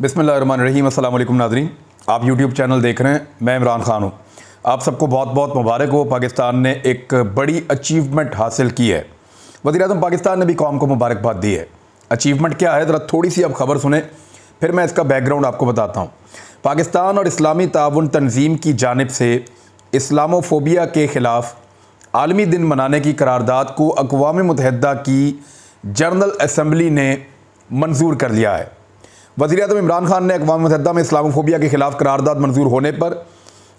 बिस्मिल्लाहिर्रहमानिर्रहीम। अस्सलाम वालेकुम नाज़रीन, आप यूट्यूब चैनल देख रहे हैं। मैं इमरान खान हूँ। आप सबको बहुत बहुत मुबारक हो। पाकिस्तान ने एक बड़ी अचीवमेंट हासिल की है। वज़ीर-ए-आज़म पाकिस्तान ने भी कौम को मुबारकबाद दी है। अचीवमेंट क्या है, ज़रा थोड़ी सी आप खबर सुने, फिर मैं इसका बैकग्राउंड आपको बताता हूँ। पाकिस्तान और इस्लामी ताउन तंजीम की जानिब से इस्लामोफोबिया के ख़िलाफ़ आलमी दिन मनाने की करारदाद को अक़वाम मुत्तहिदा की जनरल असम्बली ने मंजूर कर लिया है। वज़ीर-ए-आज़म इमरान खान ने अक़वाम मुत्तहिदा में इस्लामोफोबिया के ख़िलाफ़ करारदाद मंजूर होने पर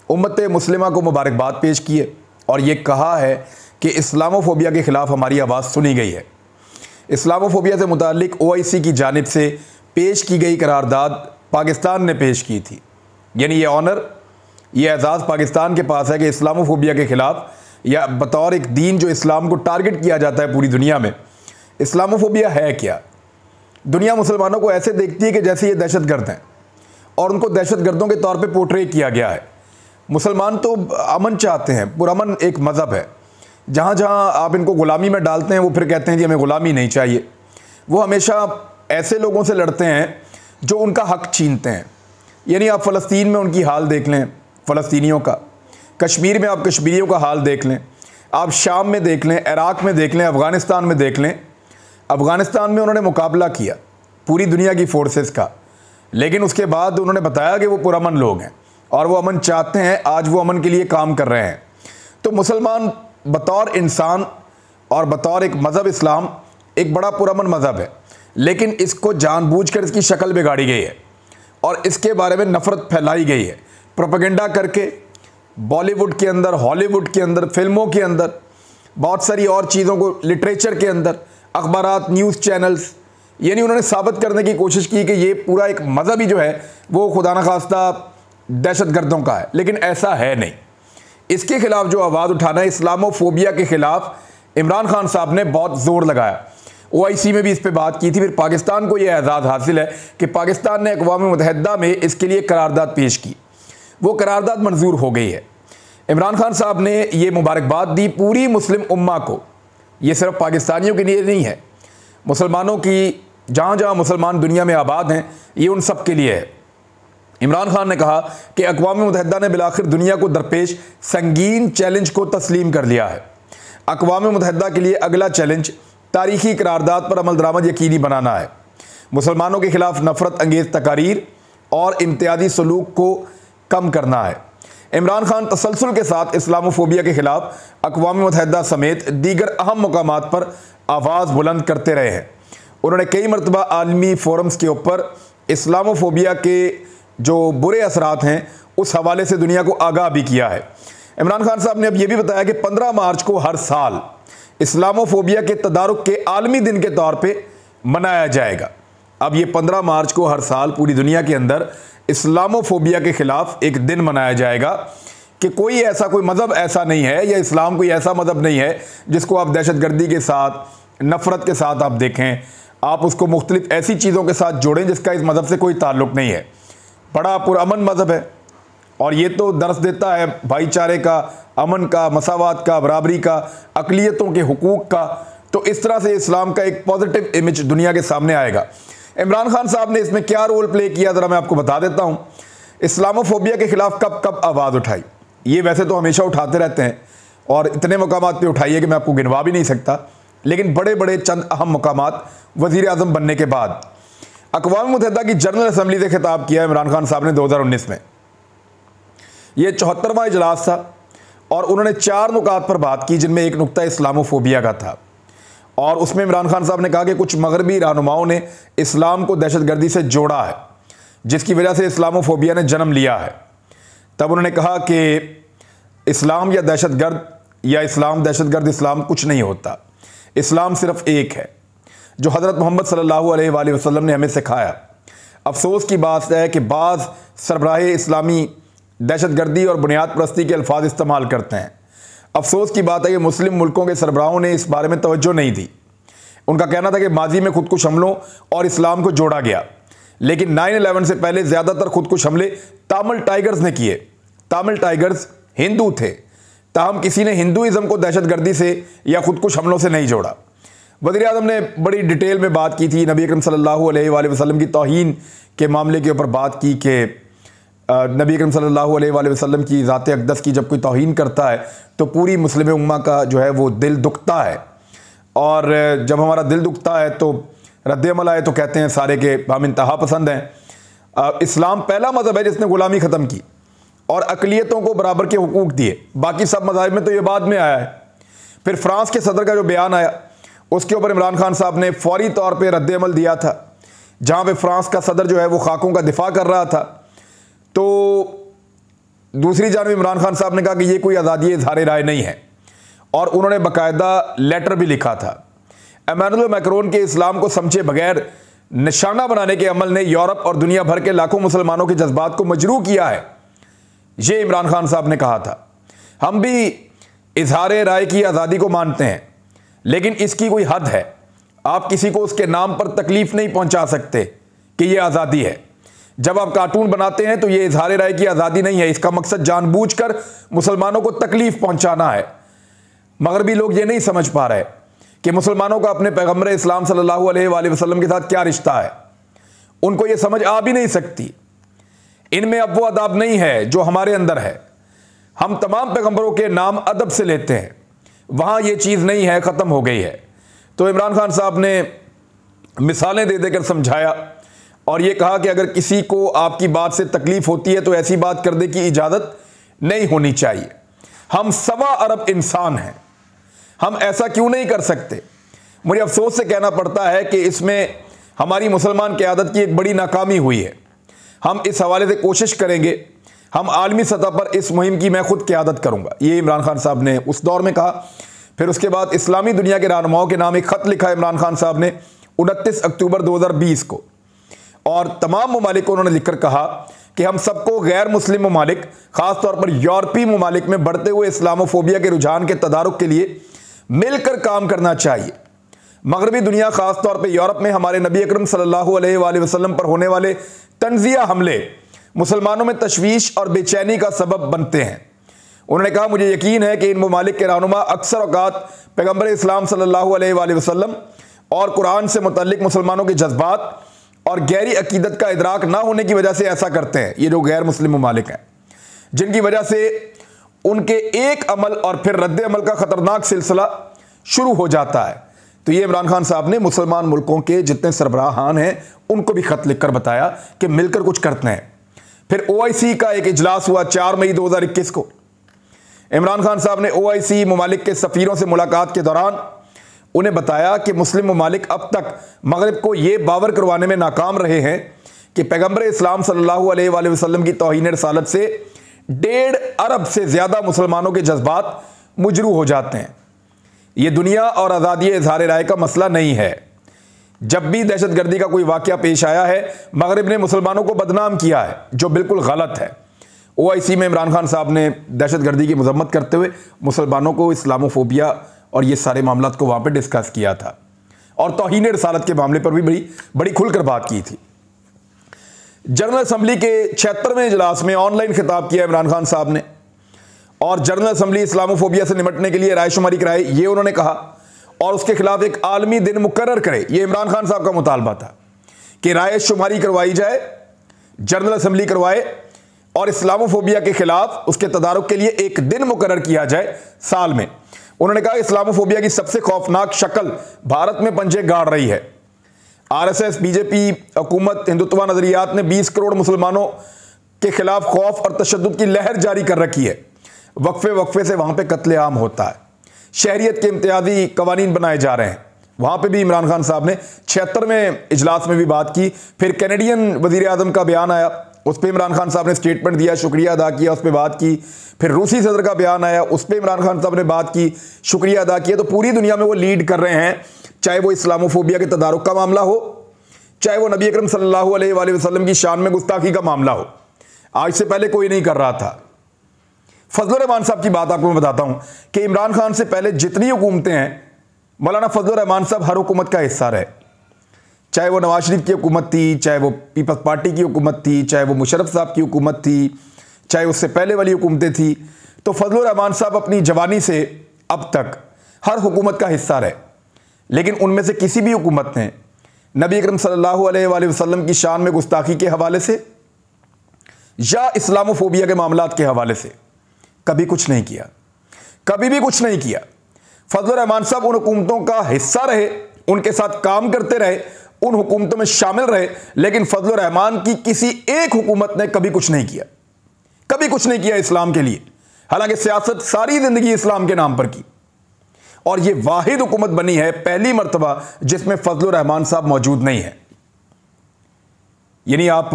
उम्मत मुस्लिमा को मुबारकबाद पेश की है और ये कहा है कि इस्लामोफोबिया के ख़िलाफ़ हमारी आवाज़ सुनी गई है। इस्लामोफोबिया से मुताल्लिक़ OIC की जानिब से पेश की गई करारदाद पाकिस्तान ने पेश की थी। यानी ये ऑनर, ये एजाज़ पाकिस्तान के पास है कि इस्लामोफोबिया के ख़िलाफ़ या बतौर एक दीन जो इस्लाम को टारगेट किया जाता है पूरी दुनिया में, इस्लामोफोबिया है क्या। दुनिया मुसलमानों को ऐसे देखती है कि जैसे ये दहशतगर्द हैं और उनको दहशतगर्दों के तौर पे पोर्ट्रे किया गया है। मुसलमान तो अमन चाहते हैं, पुरअमन एक मज़हब है। जहाँ जहाँ आप इनको ग़ुलामी में डालते हैं वो फिर कहते हैं कि हमें ग़ुलामी नहीं चाहिए। वो हमेशा ऐसे लोगों से लड़ते हैं जो उनका हक़ छीनते हैं। यानी आप फ़लस्तीन में उनकी हाल देख लें, फ़लस्तीनियों का, कश्मीर में आप कश्मीरियों का हाल देख लें, आप शाम में देख लें, इराक़ में देख लें, अफ़गानिस्तान में देख लें। अफ़गानिस्तान में उन्होंने मुकाबला किया पूरी दुनिया की फोर्सेस का, लेकिन उसके बाद उन्होंने बताया कि वो पुरअमन लोग हैं और वो अमन चाहते हैं। आज वो अमन के लिए काम कर रहे हैं। तो मुसलमान बतौर इंसान और बतौर एक मज़हब इस्लाम एक बड़ा पुरअमन मज़हब है, लेकिन इसको जानबूझकर इसकी शक्ल बिगाड़ी गई है और इसके बारे में नफ़रत फैलाई गई है प्रोपेगेंडा करके। बॉलीवुड के अंदर, हॉलीवुड के अंदर, फिल्मों के अंदर, बहुत सारी और चीज़ों को, लिटरेचर के अंदर, अखबारात, न्यूज़ चैनल्स, यानी उन्होंने साबित करने की कोशिश की कि ये पूरा एक मज़हब ही जो है वो खुदा न खास्ता दहशतगर्दों का है, लेकिन ऐसा है नहीं। इसके ख़िलाफ़ जो आवाज़ उठाना है, इस्लामोफोबिया के ख़िलाफ़, इमरान खान साहब ने बहुत ज़ोर लगाया। OIC में भी इस पर बात की थी। फिर पाकिस्तान को यह एजाज़ हासिल है कि पाकिस्तान ने अक़वाम मुत्तहिदा में इसके लिए करारदाद पेश की। वो करारदाद मंजूर हो गई है। इमरान खान साहब ने ये मुबारकबाद दी पूरी मुस्लिम उम्मा को। ये सिर्फ पाकिस्तानियों के लिए नहीं है, मुसलमानों की जहाँ जहाँ मुसलमान दुनिया में आबाद हैं, ये उन सब के लिए है। इमरान खान ने कहा कि अक़वाम मुत्तहिदा ने बिलाखिर दुनिया को दरपेश संगीन चैलेंज को तस्लीम कर लिया है। अक़वाम मुत्तहिदा के लिए अगला चैलेंज तारीख़ी करारदाद पर अमल दरामद यकीनी बनाना है। मुसलमानों के ख़िलाफ़ नफ़रत अंगेज़ तकारीर और इम्तियाज़ी सलूक को कम करना है। इमरान खान तसलसल के साथ इस्लामोफोबिया के ख़िलाफ़ अक़वाम मुत्तहिदा समेत दीगर अहम मकामात पर आवाज़ बुलंद करते रहे हैं। उन्होंने कई मरतबा आलमी फोरम्स के ऊपर इस्लामोफोबिया के जो बुरे असरात हैं उस हवाले से दुनिया को आगाह भी किया है। इमरान खान साहब ने अब यह भी बताया कि 15 मार्च को हर साल इस्लामोफोबिया के तदारुक के आलमी दिन के तौर पर मनाया जाएगा। अब ये 15 मार्च को हर साल पूरी दुनिया के अंदर इस्लामोफोबिया के ख़िलाफ़ एक दिन मनाया जाएगा कि कोई मज़हब ऐसा नहीं है, या इस्लाम कोई ऐसा मज़हब नहीं है जिसको आप दहशतगर्दी के साथ, नफ़रत के साथ आप देखें, आप उसको मुख्तलिफ़ ऐसी चीज़ों के साथ जोड़ें जिसका इस मज़हब से कोई ताल्लुक़ नहीं है। बड़ा पुरअमन मज़हब है और ये तो दर्स देता है भाईचारे का, अमन का, मसावात का, बराबरी का, अक़लियतों के हुकूक़ का। तो इस तरह से इस्लाम का एक पॉजिटिव इमेज दुनिया के सामने आएगा। इमरान खान साहब ने इसमें क्या रोल प्ले किया, ज़रा मैं आपको बता देता हूँ। इस्लामोफोबिया के ख़िलाफ़ कब कब आवाज़ उठाई, ये वैसे तो हमेशा उठाते रहते हैं और इतने मकामात पे उठाई है कि मैं आपको गिनवा भी नहीं सकता, लेकिन बड़े बड़े चंद अहम मकामात वज़ीर-ए-आज़म बनने के बाद। अक़वाम मुत्तहिदा की जनरल असम्बली से खिताब किया इमरान खान साहब ने 2019 में। ये 74वां इजलास था और उन्होंने 4 नुकात पर बात की, जिनमें एक नुकता इस्लामोफोबिया का था। और उसमें इमरान खान साहब ने कहा कि कुछ मगरबी रहनुमाओं ने इस्लाम को दहशतगर्दी से जोड़ा है, जिसकी वजह से इस्लामोफोबिया ने जन्म लिया है। तब उन्होंने कहा कि इस्लाम या दहशतगर्द या इस्लाम दहशतगर्द, इस्लाम कुछ नहीं होता। इस्लाम सिर्फ एक है जो हज़रत मोहम्मद सल्लल्लाहु अलैहि वसल्लम ने हमें सिखाया। अफसोस की बात है कि बाज़ सरबराहे इस्लामी दहशतगर्दी और बुनियाद परस्ती के अल्फाज इस्तेमाल करते हैं। अफसोस की बात है कि मुस्लिम मुल्कों के सरबराहों ने इस बारे में तवज्जो नहीं दी। उनका कहना था कि माजी में खुदकुश हमलों और इस्लाम को जोड़ा गया, लेकिन 9/11 से पहले ज़्यादातर खुदकुश हमले तामिल टाइगर्स ने किए। तामिल टाइगर्स हिंदू थे, ताहम किसी ने हिंदुइज़्म को दहशतगर्दी से या खुदकुश हमलों से नहीं जोड़ा। वज़ीर-ए-आज़म ने बड़ी डिटेल में बात की थी, नबी अकरम सल्लल्लाहु अलैहि वसल्लम की तौहीन के मामले के ऊपर बात की कि नबी अकरम सल्लल्लाहु अलैहि वसल्लम की ज़ात अक़दस की जब कोई तौहीन करता है तो पूरी मुस्लिम उम्मा का जो है वो दिल दुखता है, और जब हमारा दिल दुखता है तो रद्द-ए-अमल आए तो कहते हैं सारे के हम इंतहा पसंद हैं। इस्लाम पहला मज़हब है जिसने ग़ुलामी ख़त्म की और अक़लियतों को बराबर के हुकूक दिए। बाकी सब मज़ाहिब में तो ये बाद में आया है। फिर फ्रांस के सदर का जो बयान आया उसके ऊपर इमरान खान साहब ने फौरी तौर पे रद्द-ए-अमल दिया था, जहाँ पे फ्रांस का सदर जो है वो खाकों का दिफा कर रहा था। तो दूसरी जानब इमरान खान साहब ने कहा कि ये कोई आज़ादी इज़हार राय नहीं है, और उन्होंने बाकायदा लेटर भी लिखा था। इमैनुअल मैक्रोन के इस्लाम को समझे बगैर निशाना बनाने के अमल ने यूरोप और दुनिया भर के लाखों मुसलमानों के जज्बात को मजरूह किया है, ये इमरान खान साहब ने कहा था। हम भी इज़हार राय की आज़ादी को मानते हैं, लेकिन इसकी कोई हद है। आप किसी को उसके नाम पर तकलीफ़ नहीं पहुंचा सकते कि यह आज़ादी है। जब आप कार्टून बनाते हैं तो यह इज़हार राय की आज़ादी नहीं है, इसका मकसद जानबूझकर मुसलमानों को तकलीफ़ पहुंचाना है। मगरबी लोग ये नहीं समझ पा रहे कि मुसलमानों का अपने पैगम्बर इस्लाम सल्लल्लाहु अलैहि वसल्लम के साथ क्या रिश्ता है। उनको ये समझ आ भी नहीं सकती। इनमें अब वो अदब नहीं है जो हमारे अंदर है। हम तमाम पैगम्बरों के नाम अदब से लेते हैं, वहाँ ये चीज़ नहीं है, ख़त्म हो गई है। तो इमरान खान साहब ने मिसालें दे देकर समझाया और ये कहा कि अगर किसी को आपकी बात से तकलीफ़ होती है तो ऐसी बात करने की इजाज़त नहीं होनी चाहिए। हम 1.25 अरब इंसान हैं, हम ऐसा क्यों नहीं कर सकते। मुझे अफसोस से कहना पड़ता है कि इसमें हमारी मुसलमान क़यादत की एक बड़ी नाकामी हुई है। हम इस हवाले से कोशिश करेंगे, हम आलमी सतह पर इस मुहिम की मैं खुद क़यादत करूँगा, ये इमरान खान साहब ने उस दौर में कहा। फिर उसके बाद इस्लामी दुनिया के रहनुमाओं के नाम एक ख़त लिखा इमरान खान साहब ने 29 अक्टूबर 2020 को, और तमाम ममालिक को उन्होंने लिखकर कहा कि हम सबको गैर मुस्लिम ममालिक, ख़ास तौर पर यूरोपीय ममालिक में बढ़ते हुए इस्लामोफोबिया के रुझान के तदारुक के लिए मिलकर काम करना चाहिए। मगरबी दुनिया ख़ास तौर पर यूरोप में हमारे नबी अकरम सल्लल्लाहु अलैहि वसल्लम पर होने वाले तंज़िया हमले मुसलमानों में तशवीश और बेचैनी का सबब बनते हैं। उन्होंने कहा, मुझे यकीन है कि इन ममालिक के रहनुमा अक्सर औक़ात पैगम्बर इस्लाम सल्लल्लाहु अलैहि वसल्लम और कुरान से मुतल्लिक मुसलमानों के जज्बात और गहरी अकीदत का इदराक ना होने की वजह से ऐसा करते हैं। ये जो गैर मुस्लिम ममालिक हैं, जिनकी वजह से उनके एक अमल और फिर रद्द अमल का ख़तरनाक सिलसिला शुरू हो जाता है। तो ये इमरान खान साहब ने मुसलमान मुल्कों के जितने सरबराहान हैं उनको भी ख़त लिखकर बताया कि मिलकर कुछ करते हैं। फिर OIC का एक इजलास हुआ 4 मई 2021 को। इमरान खान साहब ने OIC ममालिक के सफ़ीरों से मुलाकात के दौरान उन्हें बताया कि मुस्लिम ममालिक अब तक मगरिब को ये बावर करवाने में नाकाम रहे हैं कि पैगम्बर इस्लाम सल्लल्लाहु अलैहि वसल्लम की तौहीन रिसालत से 1.5 अरब से ज़्यादा मुसलमानों के जज्बात मुजरूह हो जाते हैं। ये दुनिया और आज़ादी इज़हार राय का मसला नहीं है। जब भी दहशतगर्दी का कोई वाक़या पेश आया है, मगरिब ने मुसलमानों को बदनाम किया है, जो बिल्कुल गलत है। OIC में इमरान खान साहब ने दहशतगर्दी की मजम्मत करते हुए मुसलमानों को इस्लामोफोबिया और ये सारे मामलात को वहाँ पे डिस्कस किया था, और तौहीन रिसालत के मामले पर भी बड़ी खुलकर बात की थी। जनरल असम्बली के 76वें इजलास में ऑनलाइन खिताब किया इमरान खान साहब ने, और जनरल असम्बली इस्लामोफोबिया से निपटने के लिए रायशुमारी कराए, ये उन्होंने कहा, और उसके खिलाफ एक आलमी दिन मुकर्रर करे। ये इमरान खान साहब का मुतालबा था कि रायशुमारी करवाई जाए, जनरल असम्बली करवाए, और इस्लामोफोबिया के खिलाफ उसके तदारुक के लिए एक दिन मुकर्रर किया जाए साल में। उन्होंने कहा, इस्लामोफोबिया की सबसे खौफनाक शक्ल भारत में पंजे गाड़ रही है। RSS, BJP हुकूमत हिंदुत्व नज़रियात ने 20 करोड़ मुसलमानों के खिलाफ खौफ और तशद्दुद की लहर जारी कर रखी है। वक्फे वक्फे से वहाँ पे कत्लेआम होता है, शहरियत के इम्तियाजी कवानीन बनाए जा रहे हैं। वहाँ पे भी इमरान खान साहब ने 76वें इजलास में भी बात की। फिर कैनेडियन वज़ीर-ए-आज़म का बयान आया, उस पर इमरान खान साहब ने स्टेटमेंट दिया, शुक्रिया अदा किया, उस पर बात की। फिर रूसी सदर का बयान आया, उस पर इमरान खान साहब ने बात की, शुक्रिया अदा किया। तो पूरी दुनिया में वो लीड कर रहे हैं, चाहे वो इस्लामोफोबिया के तदारुक का मामला हो, चाहे वो नबी अकरम सल्लल्लाहु अलैहि वसल्लम की शान में गुस्ताखी का मामला हो। आज से पहले कोई नहीं कर रहा था। फजलुर रहमान साहब की बात आपको मैं बताता हूं कि इमरान खान से पहले जितनी हुकूमतें हैं, मौलाना फजलुर रहमान साहब हर हुकूमत का हिस्सा रहे। चाहे वो नवाज शरीफ की हुकूमत थी, चाहे वो पीपल्स पार्टी की हुकूमत थी, चाहे वो मुशर्रफ साहब की हुकूमत थी, चाहे उससे पहले वाली हुकूमतें थी। तो फजलुर रहमान साहब अपनी जवानी से अब तक हर हुकूमत का हिस्सा रहे। लेकिन उनमें से किसी भी हुकूमत ने नबी अकरम सल्लल्लाहु अलैहि वसल्लम की शान में गुस्ताखी के हवाले से या इस्लामोफोबिया के मामलात के हवाले से कभी कुछ नहीं किया, कभी भी कुछ नहीं किया। फजलुर रहमान साहब उन हुकूमतों का हिस्सा रहे, उनके साथ काम करते रहे, उन हुकूमतों में शामिल रहे, लेकिन फजलुर रहमान की किसी एक हुकूमत ने कभी कुछ नहीं किया, कभी कुछ नहीं किया इस्लाम के लिए। हालांकि सियासत सारी जिंदगी इस्लाम के नाम पर की, और यह वाहिद हुकूमत बनी है पहली मर्तबा जिसमें फजलुर रहमान साहब मौजूद नहीं है। यानी आप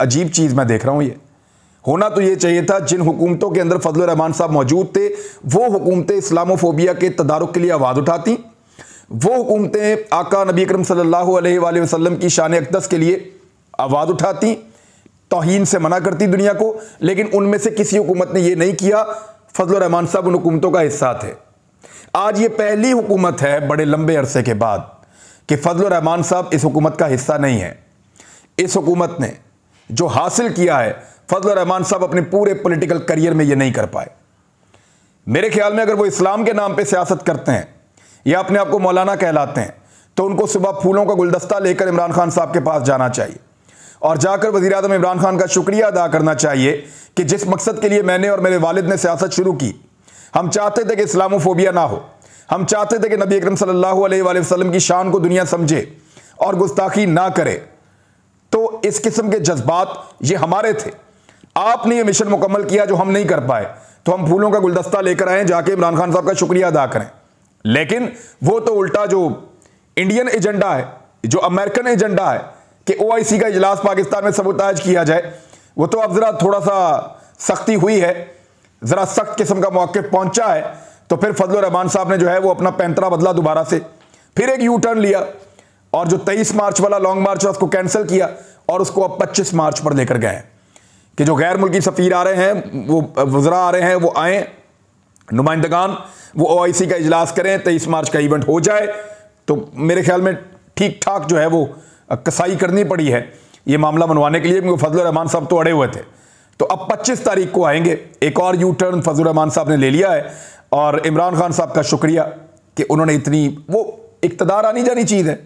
अजीब चीज मैं देख रहा हूं, ये होना तो ये चाहिए था जिन हुकूमतों के अंदर फजलुर रहमान साहब मौजूद थे वो हुकूमतें इस्लामोफोबिया के तदारुक के लिए आवाज़ उठाती, वो हुकूमतें आका नबी अकरम सल्लल्लाहु अलैहि वसल्लम की शान अक़दस के लिए आवाज़ उठाती, तौहीन से मना करती दुनिया को। लेकिन उनमें से किसी हुकूमत ने यह नहीं किया। फजलुर रहमान साहब उन हुकूमतों का हिस्सा थे। आज ये पहली हुकूमत है बड़े लंबे अरसे के बाद कि फजलुर रहमान साहब इस हुकूमत का हिस्सा नहीं है। इस हुकूमत ने जो हासिल किया है फजलुर रहमान साहब अपने पूरे पॉलिटिकल करियर में ये नहीं कर पाए। मेरे ख्याल में अगर वो इस्लाम के नाम पे सियासत करते हैं या अपने आप को मौलाना कहलाते हैं तो उनको सुबह फूलों का गुलदस्ता लेकर इमरान खान साहब के पास जाना चाहिए और जाकर वज़ीर आज़म इमरान खान का शुक्रिया अदा करना चाहिए कि जिस मकसद के लिए मैंने और मेरे वालिद ने सियासत शुरू की, हम चाहते थे कि इस्लामोफोबिया ना हो, हम चाहते थे कि नबी अकरम सल्लल्लाहु अलैहि वसल्लम की शान को दुनिया समझे और गुस्ताखी ना करे। तो इस किस्म के जज्बात ये हमारे थे। आपने ये मिशन मुकम्मल किया जो हम नहीं कर पाए, तो हम फूलों का गुलदस्ता लेकर आए, जाके इमरान खान साहब का शुक्रिया अदा करें। लेकिन वो तो उल्टा जो इंडियन एजेंडा है, जो अमेरिकन एजेंडा है कि OIC का इजलास पाकिस्तान में सबूताज किया जाए, वो तो अब जरा थोड़ा सा सख्ती हुई है, जरा सख्त किस्म का मौक़िफ़ पहुंचा है, तो फिर फजलुर रहमान साहब ने जो है वो अपना पैंतरा बदला, दोबारा से फिर एक यू टर्न लिया और जो 23 मार्च वाला लॉन्ग मार्च है उसको कैंसिल किया और उसको अब 25 मार्च पर लेकर गए कि जो गैर मुल्की सफ़ीर आ रहे हैं, वो वज़रा आ रहे हैं, वो आएँ, नुमाइंदगान, वो OIC का इजलास करें, 23 मार्च का इवेंट हो जाए। तो मेरे ख्याल में ठीक ठाक जो है वो कसाई करनी पड़ी है ये मामला मनवाने के लिए, क्योंकि फजलुर रहमान साहब तो अड़े हुए थे। तो अब 25 तारीख को आएंगे, एक और यू टर्न फजलुर रहमान साहब ने ले लिया है और इमरान खान साहब का शुक्रिया कि उन्होंने इतनी, वो इक़्तिदार आनी जानी चीज़ है।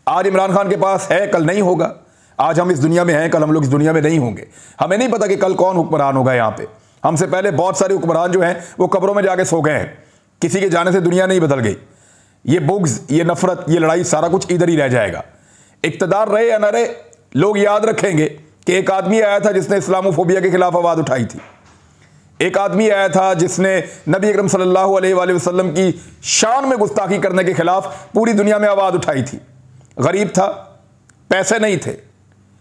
आज इमरान खान के पास है, कल नहीं होगा। आज हम इस दुनिया में हैं, कल हम लोग इस दुनिया में नहीं होंगे। हमें नहीं पता कि कल कौन हुक्मरान होगा यहाँ पे। हमसे पहले बहुत सारे हुक्मरान जो हैं वो कब्रों में जाके सो गए हैं, किसी के जाने से दुनिया नहीं बदल गई। ये बुग़्ज़, ये नफ़रत, ये लड़ाई, सारा कुछ इधर ही रह जाएगा। इक़्तिदार रहे या न रहे, लोग याद रखेंगे कि एक आदमी आया था जिसने इस्लामोफोबिया के खिलाफ आवाज़ उठाई थी। एक आदमी आया था जिसने नबी अकरम सल्लल्लाहु अलैहि वसल्लम की शान में गुस्ताखी करने के खिलाफ पूरी दुनिया में आवाज़ उठाई थी। गरीब था, पैसे नहीं थे,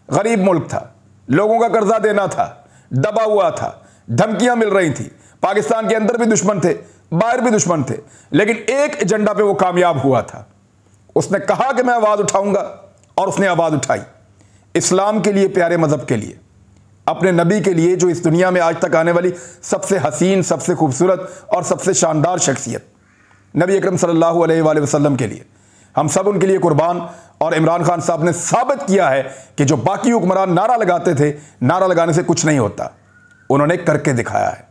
गरीब मुल्क था, लोगों का कर्जा देना था, दबा हुआ था, धमकियां मिल रही थी, पाकिस्तान के अंदर भी दुश्मन थे, बाहर भी दुश्मन थे, लेकिन एक एजेंडा पे वो कामयाब हुआ था। उसने कहा कि मैं आवाज़ उठाऊंगा और उसने आवाज़ उठाई, इस्लाम के लिए, प्यारे मज़हब के लिए, अपने नबी के लिए, जो इस दुनिया में आज तक आने वाली सबसे हसीन, सबसे खूबसूरत और सबसे शानदार शख्सियत नबी अकरम सल्लल्लाहु अलैहि वसल्लम के लिए। हम सब उनके लिए कुर्बान। और इमरान खान साहब ने साबित किया है कि जो बाकी हुक्मरान नारा लगाते थे, नारा लगाने से कुछ नहीं होता, उन्होंने करके दिखाया है।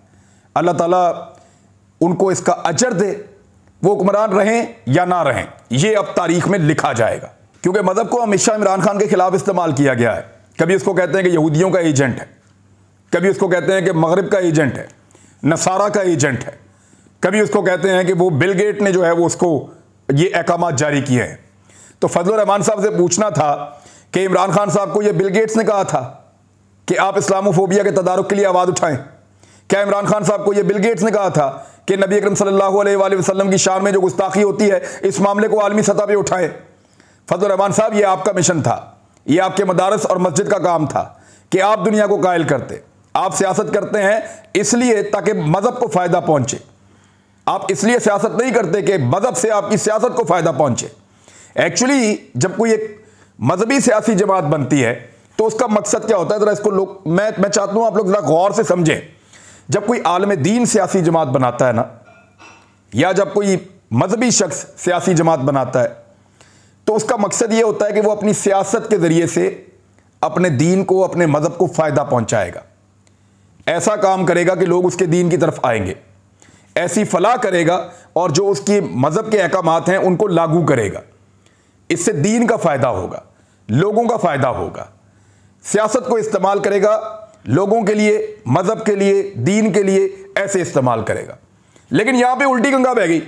अल्लाह ताला उनको इसका अजर दे। वो हुक्मरान रहें या ना रहें, ये अब तारीख में लिखा जाएगा, क्योंकि मज़हब को हमेशा इमरान खान के खिलाफ इस्तेमाल किया गया है। कभी उसको कहते हैं कि यहूदियों का एजेंट है, कभी उसको कहते हैं कि मगरिब का एजेंट है, नसारा का एजेंट है, कभी उसको कहते हैं कि वो बिल गेट ने जो है वो उसको ये अहकामात जारी किए हैं। तो फजलुर रहमान साहब से पूछना था कि इमरान खान साहब को ये बिल गेट्स ने कहा था कि आप इस्लामोफोबिया के तदारुक के लिए आवाज़ उठाएं? क्या इमरान खान साहब को ये बिल गेट्स ने कहा था कि नबी अकरम सल्लल्लाहु अलैहि वसल्लम की शान में जो गुस्ताखी होती है, इस मामले को आलमी सतह पे उठाएं? फजलुर रहमान साहब, ये आपका मिशन था, ये आपके मदारस और मस्जिद का काम था कि आप दुनिया को कायल करते। आप सियासत करते हैं इसलिए ताकि मज़हब को फ़ायदा पहुंचे। आप इसलिए सियासत नहीं करते कि मज़हब से आपकी सियासत को फ़ायदा पहुंचे। एक्चुअली जब कोई एक मजहबी सियासी जमात बनती है तो उसका मकसद क्या होता है, ज़रा इसको लोग, मैं चाहता हूँ आप लोग ज़रा गौर से समझें। जब कोई आलम दीन सियासी जमात बनाता है ना, या जब कोई मजहबी शख्स सियासी जमात बनाता है, तो उसका मकसद ये होता है कि वो अपनी सियासत के ज़रिए से अपने दीन को, अपने मज़हब को फ़ायदा पहुँचाएगा। ऐसा काम करेगा कि लोग उसके दीन की तरफ आएंगे, ऐसी फलाह करेगा और जो उसकी मजहब के अहकामात हैं उनको लागू करेगा। इससे दीन का फायदा होगा, लोगों का फायदा होगा। सियासत को इस्तेमाल करेगा लोगों के लिए, मजहब के लिए, दीन के लिए, ऐसे इस्तेमाल करेगा। लेकिन यहां पे उल्टी गंगा बह गई।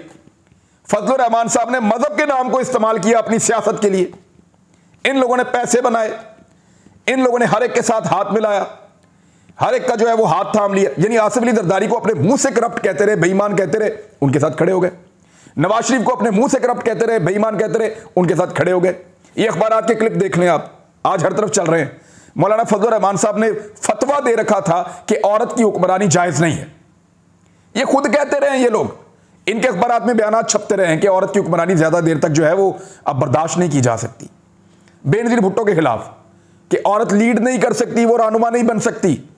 फजलुर रहमान साहब ने मजहब के नाम को इस्तेमाल किया अपनी सियासत के लिए। इन लोगों ने पैसे बनाए, इन लोगों ने हर एक के साथ हाथ मिलाया, हर एक का जो है वो हाथ थाम लिया। यानी आसिफ अली जरदारी को अपने मुंह से करप्ट कहते रहे, बेईमान कहते रहे, उनके साथ खड़े हो गए। नवाज शरीफ को अपने मुंह से करप्ट कहते रहे, बेईमान कहते रहे, उनके साथ खड़े हो गए। ये अखबारात के क्लिप देख लें आप, आज हर तरफ चल रहे हैं। मौलाना फजलुर रहमान साहब ने फतवा दे रखा था कि औरत की हुक्मरानी जायज नहीं है। ये खुद कहते रहे ये लोग, इनके अखबारात में बयान छपते रहे हैं कि औरत की हुक्मरानी ज्यादा देर तक जो है वो अब बर्दाश्त नहीं की जा सकती। बेनजीर भुट्टो के खिलाफ कि औरत लीड नहीं कर सकती, वो रहनुमा नहीं बन सकती।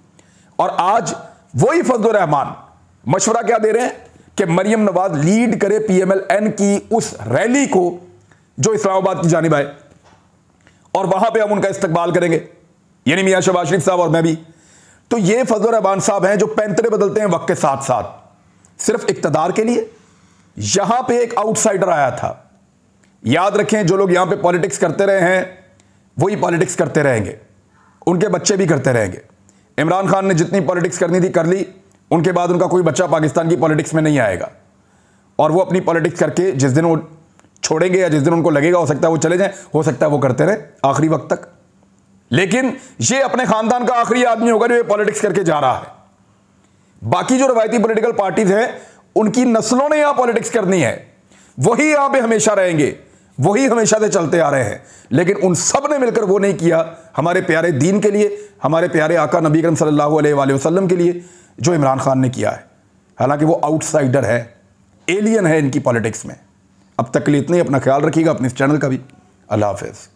और आज वही फजलुर रहमान मशवरा क्या दे रहे हैं कि मरियम नवाज लीड करे PMLN की उस रैली को जो इस्लामाबाद की जानिब आए और वहां पे हम उनका इस्तकबाल करेंगे, यानी मियां शहबाज शरीफ साहब और मैं भी। तो ये फजलुर रहमान साहब हैं जो पैंतरे बदलते हैं वक्त के साथ साथ सिर्फ इक्तदार के लिए। यहां पे एक आउटसाइडर आया था, याद रखें, जो लोग यहां पे पॉलिटिक्स करते रहे हैं वही पॉलिटिक्स करते रहेंगे, उनके बच्चे भी करते रहेंगे। इमरान खान ने जितनी पॉलिटिक्स करनी थी कर ली, उनके बाद उनका कोई बच्चा पाकिस्तान की पॉलिटिक्स में नहीं आएगा। और वो अपनी पॉलिटिक्स करके जिस दिन वो छोड़ेंगे या जिस दिन उनको लगेगा हो सकता है वो चले जाएं, हो सकता है वो करते रहे आखिरी वक्त तक। लेकिन ये अपने खानदान का आखिरी आदमी होगा जो ये पॉलिटिक्स करके जा रहा है। बाकी जो रवायती पॉलिटिकल पार्टीज हैं उनकी नस्लों ने यहां पॉलिटिक्स करनी है, वही यहां पे हमेशा रहेंगे, वही हमेशा से चलते आ रहे हैं। लेकिन उन सब ने मिलकर वो नहीं किया हमारे प्यारे दीन के लिए, हमारे प्यारे आका नबी करम सल्लल्लाहु अलैहि वसल्लम के लिए, जो इमरान खान ने किया है। हालांकि वो आउटसाइडर है, एलियन है इनकी पॉलिटिक्स में। अब तक के लिए इतना ही। अपना ख्याल रखिएगा, अपने इस चैनल का भी। अल्लाह हाफिज़।